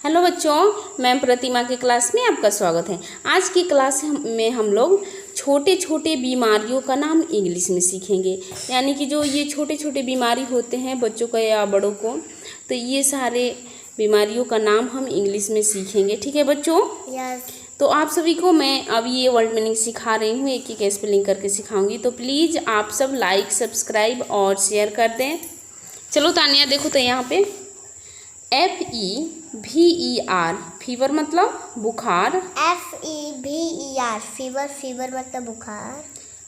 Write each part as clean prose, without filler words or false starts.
Hello बच्चों, मैं प्रतिमा की क्लास में आपका स्वागत है। आज की क्लास में हम लोग छोटे छोटे बीमारियों का नाम इंग्लिश में सीखेंगे। यानी कि जो ये छोटे छोटे बीमारी होते हैं बच्चों को या बड़ों को, तो ये सारे बीमारियों का नाम हम इंग्लिश में सीखेंगे। ठीक है बच्चों? यस। तो आप सभी को मैं अब ये वर्ड मीनिंग सिखा रही हूँ, एक एक स्पेलिंग करके सिखाऊंगी। तो प्लीज़ आप सब लाइक, सब्सक्राइब और शेयर कर दें। चलो तानिया, देखो तो यहाँ पे FEVER फीवर मतलब बुखार। FEVER फीवर मतलब बुखार।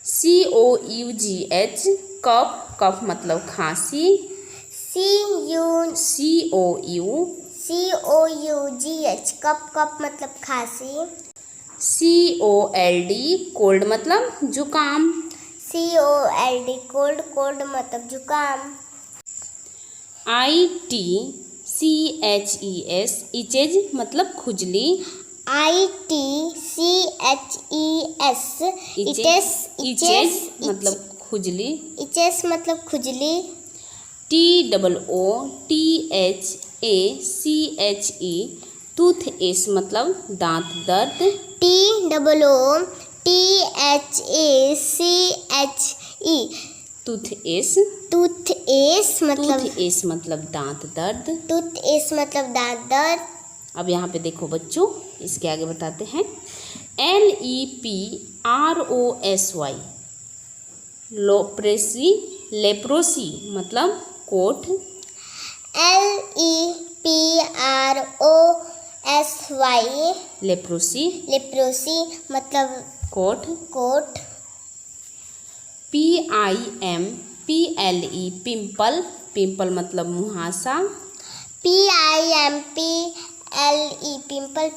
COUGH कफ, कफ मतलब खांसी। COUGH कप मतलब खांसी। COLD कोल्ड मतलब जुकाम। COLD कोल्ड मतलब जुकाम। ITCHES इचेज मतलब खुजली। ITCHES इचेज मतलब खुजली। इचेस मतलब खुजली। TOOTHACHE टूथ एस मतलब दांत दर्द। TOOTHACHE टूथ एस मतलब दांत दर्द। अब यहाँ पे देखो बच्चों, इसके आगे बताते हैं LEPROSY लेप्रोसी मतलब कोठ। LEPROSY लेप्रोसी मतलब कोठ। PIMPLE पिंपल मतलब मुहासा। PIMPLE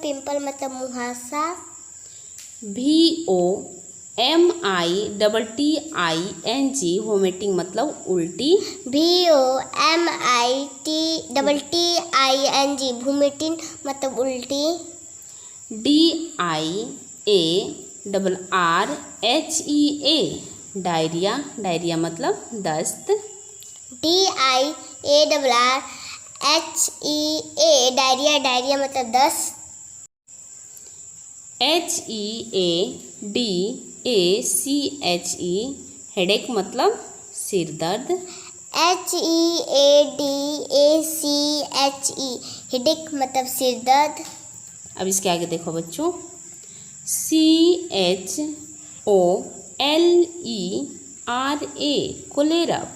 पिंपल मतलब मुहासा। VOMITTING वोमिटिंग मतलब उल्टी। VOMITTING वोमिटिंग मतलब उल्टी। DIARRHEA डायरिया मतलब दस्त। DIARRHEA डायरिया मतलब दस्त। HEADACHE हेडेक मतलब सिर दर्द। HEADACHE हेडेक मतलब सिर दर्द। अब इसके आगे देखो बच्चों, CHOLERA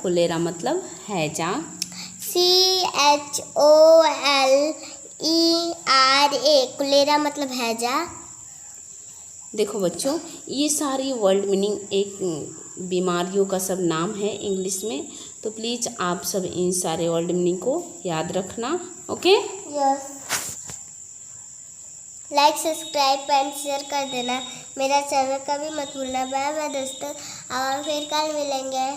कोलेरा मतलब हैजा। CHOLERA कोलेरा मतलब हैजा। देखो बच्चों, ये सारी वर्ड मीनिंग एक बीमारियों का सब नाम है इंग्लिश में। तो प्लीज़ आप सब इन सारे वर्ड मीनिंग को याद रखना। Okay? Yes. Like, subscribe and share कर देना। मेरा चैनल का भी मत भूलना। बाय बाय दोस्तों, और फिर कल मिलेंगे।